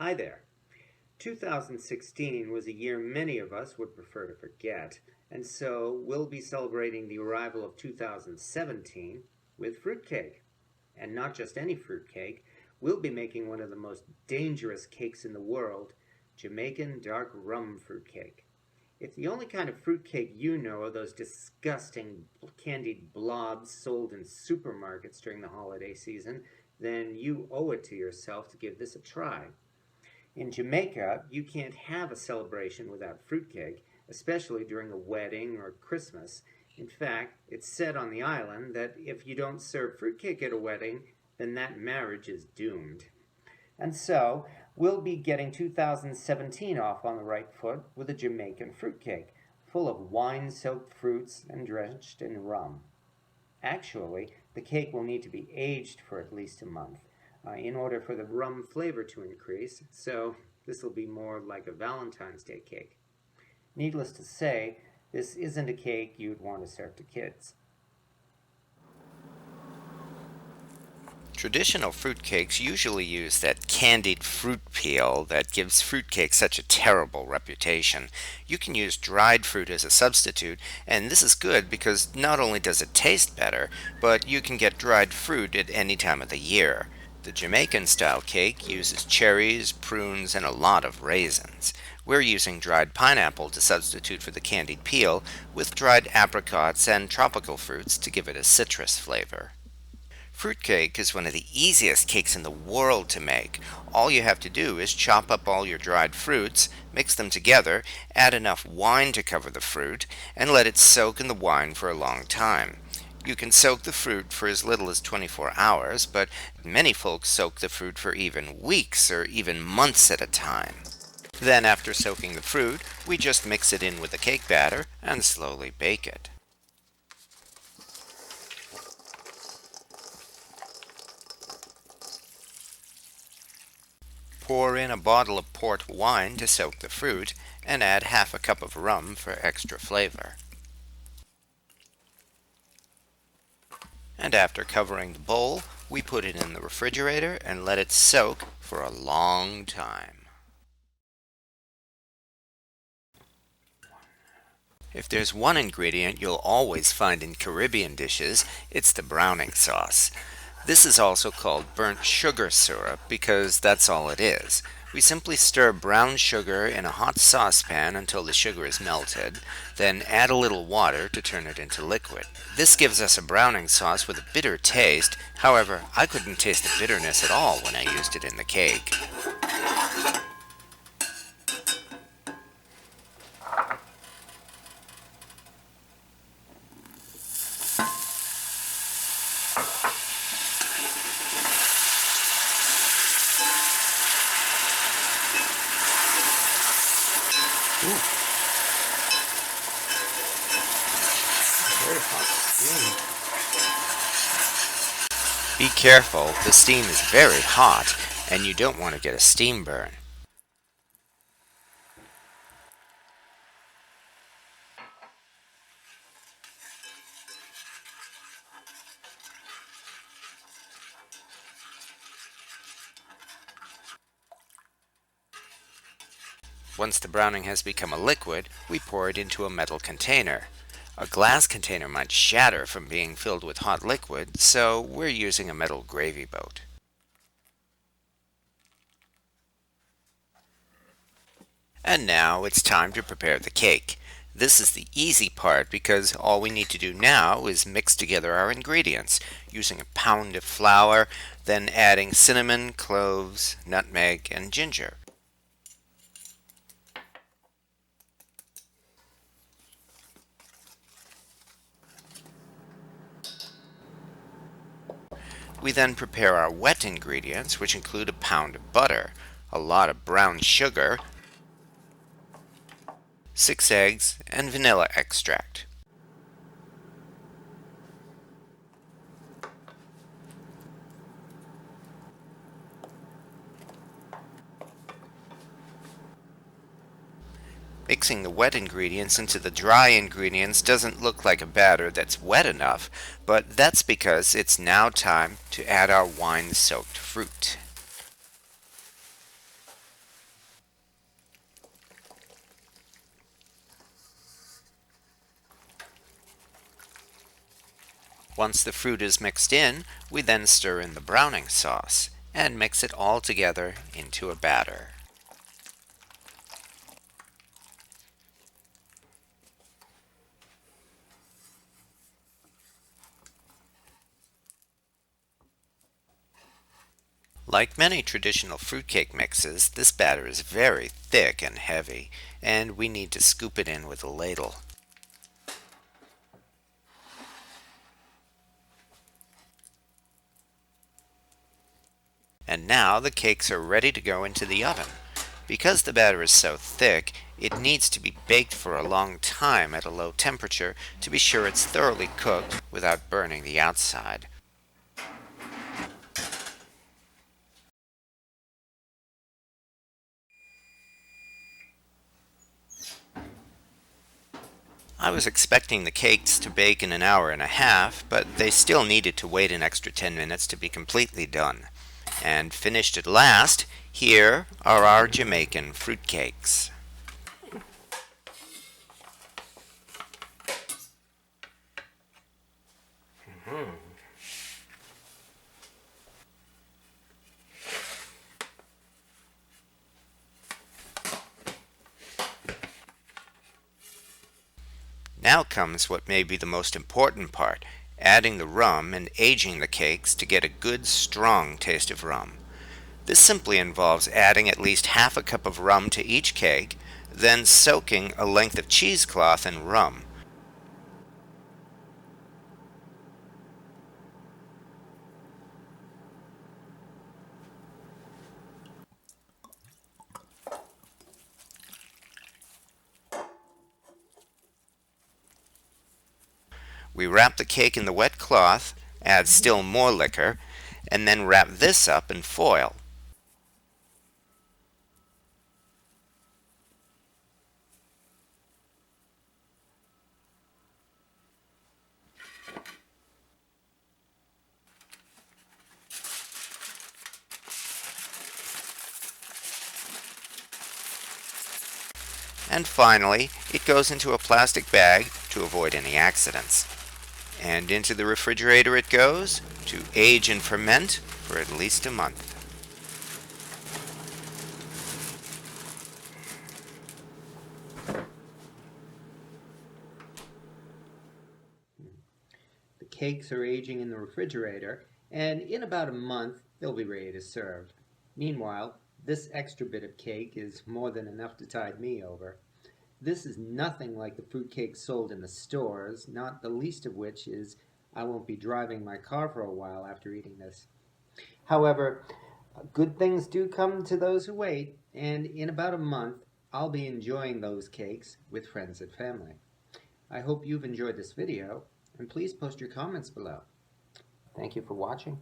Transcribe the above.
Hi there. 2016 was a year many of us would prefer to forget, and so we'll be celebrating the arrival of 2017 with fruitcake. And not just any fruitcake, we'll be making one of the most dangerous cakes in the world, Jamaican dark rum fruitcake. If the only kind of fruitcake you know are those disgusting candied blobs sold in supermarkets during the holiday season, then you owe it to yourself to give this a try. In Jamaica, you can't have a celebration without fruitcake, especially during a wedding or Christmas. In fact, it's said on the island that if you don't serve fruitcake at a wedding, then that marriage is doomed. And so, we'll be getting 2017 off on the right foot with a Jamaican fruitcake, full of wine-soaked fruits and drenched in rum. Actually, the cake will need to be aged for at least a month in order for the rum flavor to increase, so this will be more like a Valentine's Day cake. Needless to say, this isn't a cake you'd want to serve to kids. Traditional fruitcakes usually use that candied fruit peel that gives fruitcake such a terrible reputation. You can use dried fruit as a substitute, and this is good because not only does it taste better, but you can get dried fruit at any time of the year. The Jamaican style cake uses cherries, prunes, and a lot of raisins. We're using dried pineapple to substitute for the candied peel, with dried apricots and tropical fruits to give it a citrus flavor. Fruitcake is one of the easiest cakes in the world to make. All you have to do is chop up all your dried fruits, mix them together, add enough wine to cover the fruit, and let it soak in the wine for a long time. You can soak the fruit for as little as 24 hours, but many folks soak the fruit for even weeks or even months at a time. Then, after soaking the fruit, we just mix it in with the cake batter and slowly bake it. Pour in a bottle of port wine to soak the fruit, and add half a cup of rum for extra flavor. And after covering the bowl, we put it in the refrigerator and let it soak for a long time. If there's one ingredient you'll always find in Caribbean dishes, it's the browning sauce. This is also called burnt sugar syrup because that's all it is. We simply stir brown sugar in a hot saucepan until the sugar is melted, then add a little water to turn it into liquid. This gives us a browning sauce with a bitter taste. However, I couldn't taste the bitterness at all when I used it in the cake. Ooh, very hot steam. Be careful, the steam is very hot and you don't want to get a steam burn. Once the browning has become a liquid, we pour it into a metal container. A glass container might shatter from being filled with hot liquid, so we're using a metal gravy boat. And now it's time to prepare the cake. This is the easy part because all we need to do now is mix together our ingredients using a pound of flour, then adding cinnamon, cloves, nutmeg, and ginger. We then prepare our wet ingredients, which include a pound of butter, a lot of brown sugar, 6 eggs, and vanilla extract. Mixing the wet ingredients into the dry ingredients doesn't look like a batter that's wet enough, but that's because it's now time to add our wine-soaked fruit. Once the fruit is mixed in, we then stir in the browning sauce and mix it all together into a batter. Like many traditional fruitcake mixes, this batter is very thick and heavy, and we need to scoop it in with a ladle. And now the cakes are ready to go into the oven. Because the batter is so thick, it needs to be baked for a long time at a low temperature to be sure it's thoroughly cooked without burning the outside. I was expecting the cakes to bake in an hour and a half, but they still needed to wait an extra 10 minutes to be completely done. And finished at last, here are our Jamaican fruitcakes. Now comes what may be the most important part, adding the rum and aging the cakes to get a good strong taste of rum. This simply involves adding at least half a cup of rum to each cake, then soaking a length of cheesecloth in rum. We wrap the cake in the wet cloth, add still more liquor, and then wrap this up in foil. And finally, it goes into a plastic bag to avoid any accidents. And into the refrigerator it goes to age and ferment for at least a month. The cakes are aging in the refrigerator, and in about a month they'll be ready to serve. Meanwhile, this extra bit of cake is more than enough to tide me over. This is nothing like the fruitcake sold in the stores, not the least of which is I won't be driving my car for a while after eating this. However, good things do come to those who wait, and in about a month I'll be enjoying those cakes with friends and family. I hope you've enjoyed this video, and please post your comments below. Thank you for watching.